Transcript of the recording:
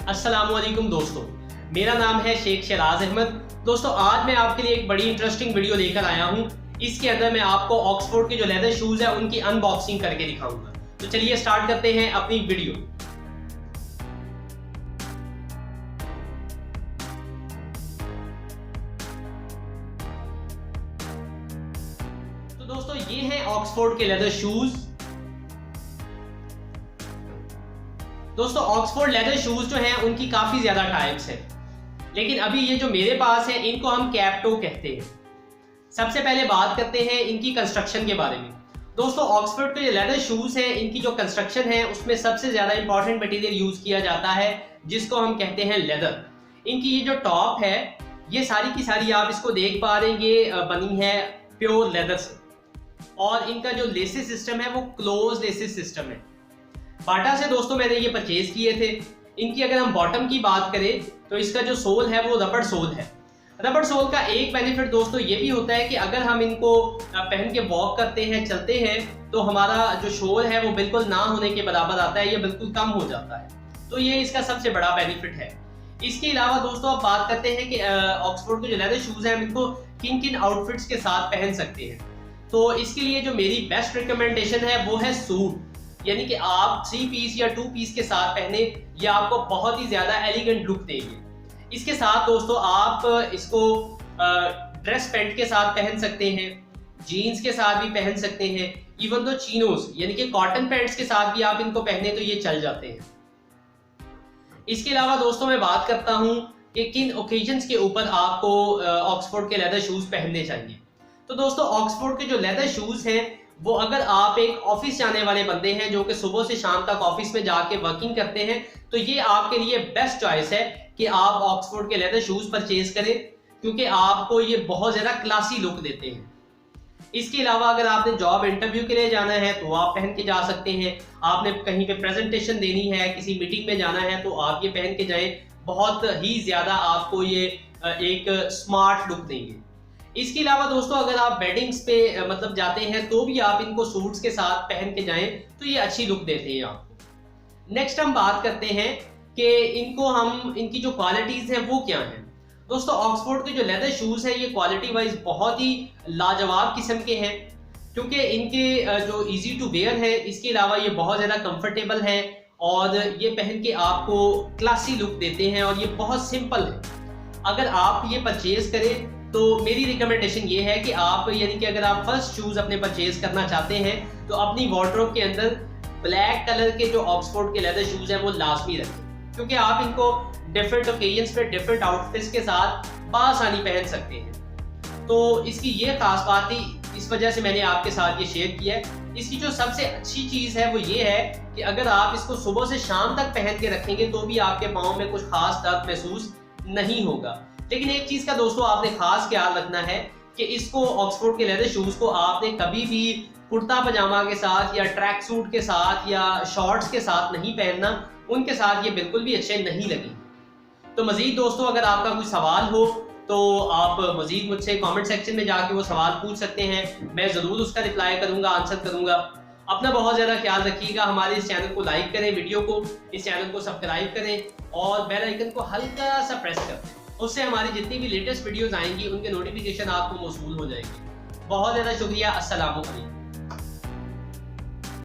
अस्सलामुअलैकुम दोस्तों, मेरा नाम है शेख शराज अहमद। दोस्तों, आज मैं आपके लिए एक बड़ी इंटरेस्टिंग वीडियो लेकर आया हूं। इसके अंदर मैं आपको ऑक्सफोर्ड के जो लेदर शूज है उनकी अनबॉक्सिंग करके दिखाऊंगा। तो चलिए स्टार्ट करते हैं अपनी वीडियो। तो दोस्तों, ये हैं ऑक्सफोर्ड के लेदर शूज। दोस्तों, ऑक्सफोर्ड लेदर शूज जो हैं उनकी काफी ज्यादा टाइप्स हैं, लेकिन अभी ये जो मेरे पास है इनको हम कैप टो कहते हैं। सबसे पहले बात करते हैं इनकी कंस्ट्रक्शन के बारे में। दोस्तों, ऑक्सफोर्ड के लेदर शूज हैं, इनकी जो कंस्ट्रक्शन है उसमें सबसे ज्यादा इंपॉर्टेंट मटेरियल यूज किया जाता है जिसको हम कहते हैं लेदर। इनकी ये जो टॉप है ये सारी की सारी आप इसको देख पा रहे हैं, ये बनी है प्योर लेदर से, और इनका जो लेसिस सिस्टम है वो क्लोज लेसिस सिस्टम है। बाटा से दोस्तों मैंने ये परचेज किए थे। इनकी अगर हम बॉटम की बात करें तो इसका जो सोल है वो रबड़ सोल है। रबड़ सोल का एक बेनिफिट दोस्तों ये भी होता है कि अगर हम इनको पहन के वॉक करते हैं, चलते हैं, तो हमारा जो शोल है वो बिल्कुल ना होने के बराबर आता है, ये बिल्कुल कम हो जाता है। तो ये इसका सबसे बड़ा बेनिफिट है। इसके अलावा दोस्तों आप बात करते हैं कि ऑक्सफोर्ड के जो लेदर शूज हैं हम इनको किन किन आउटफिट्स के साथ पहन सकते हैं। तो इसके लिए जो मेरी बेस्ट रिकमेंडेशन है वो है सूट, यानी कि आप 3 पीस या 2 पीस के साथ पहने, ये आपको बहुत ही ज्यादा एलिगेंट लुक देंगे। इसके साथ दोस्तों आप इसको ड्रेस पैंट के साथ पहन सकते हैं, जीन्स के साथ भी पहन सकते हैं, इवन तो चीनोस यानी कि कॉटन पैंट्स के साथ भी आप इनको पहने तो ये चल जाते हैं। इसके अलावा दोस्तों मैं बात करता हूं कि किन ओकेजन्स के ऊपर आपको ऑक्सफोर्ड के लेदर शूज पहनने चाहिए। तो दोस्तों, ऑक्सफोर्ड के जो लेदर शूज हैं वो अगर आप एक ऑफिस जाने वाले बंदे हैं जो कि सुबह से शाम तक ऑफिस में जाके वर्किंग करते हैं, तो ये आपके लिए बेस्ट चॉइस है कि आप ऑक्सफोर्ड के लेदर शूज परचेज करें, क्योंकि आपको ये बहुत ज्यादा क्लासी लुक देते हैं। इसके अलावा अगर आपने जॉब इंटरव्यू के लिए जाना है तो आप पहन के जा सकते हैं। आपने कहीं पे प्रेजेंटेशन देनी है, किसी मीटिंग में जाना है, तो आप ये पहन के जाएं, बहुत ही ज्यादा आपको ये एक स्मार्ट लुक देंगे। इसके अलावा दोस्तों अगर आप वेडिंग्स पे मतलब जाते हैं तो भी आप इनको सूट्स के साथ पहन के जाएं तो ये अच्छी लुक देते हैं आपको। नेक्स्ट हम बात करते हैं कि इनकी जो क्वालिटीज हैं वो क्या हैं। दोस्तों, ऑक्सफोर्ड के जो लेदर शूज हैं ये क्वालिटी वाइज बहुत ही लाजवाब किस्म के हैं, क्योंकि इनके जो इजी टू वेयर है, इसके अलावा ये बहुत ज्यादा कंफर्टेबल है और ये पहन के आपको क्लासी लुक देते हैं और ये बहुत सिंपल है। अगर आप ये परचेज करें तो मेरी रिकमेंडेशन ये है कि आप यानी कि अगर आप फर्स्ट शूज अपने परचेज करना चाहते हैं तो अपनी वार्डरोब के अंदर ब्लैक कलर के जो ऑक्सफोर्ड के लेदर शूज हैं वो लाजमी रखें, क्योंकि आप इनको डिफरेंट ओकेजन्स पे डिफरेंट आउटफिट्स के साथ बासानी पहन सकते हैं। तो इसकी ये खास बात थी, इस वजह से मैंने आपके साथ ये शेयर किया है। इसकी जो सबसे अच्छी चीज है वो ये है कि अगर आप इसको सुबह से शाम तक पहन के रखेंगे तो भी आपके पाँव में कुछ खास दर्द महसूस नहीं होगा। लेकिन एक चीज का दोस्तों आपने खास ख्याल रखना है कि इसको ऑक्सफोर्ड के लेदर शूज को आपने कभी भी कुर्ता पजामा के साथ या ट्रैक सूट के साथ या शॉर्ट्स के साथ नहीं पहनना, उनके साथ ये बिल्कुल भी अच्छे नहीं लगेंगे। तो मजीद दोस्तों अगर आपका कोई सवाल हो तो आप मजीद मुझसे कमेंट सेक्शन में जाके वो सवाल पूछ सकते हैं, मैं जरूर उसका रिप्लाई करूंगा, आंसर करूंगा। अपना बहुत ज्यादा ख्याल रखिएगा। हमारे इस चैनल को लाइक करें, वीडियो को इस चैनल को सब्सक्राइब करें और बेल आइकन को हल्का सा प्रेस करें, उससे हमारी जितनी भी लेटेस्ट वीडियोस आएंगी उनके नोटिफिकेशन आपको मौसूल हो जाएंगे। बहुत ज़्यादा शुक्रिया। अस्सलाम वालेकुम।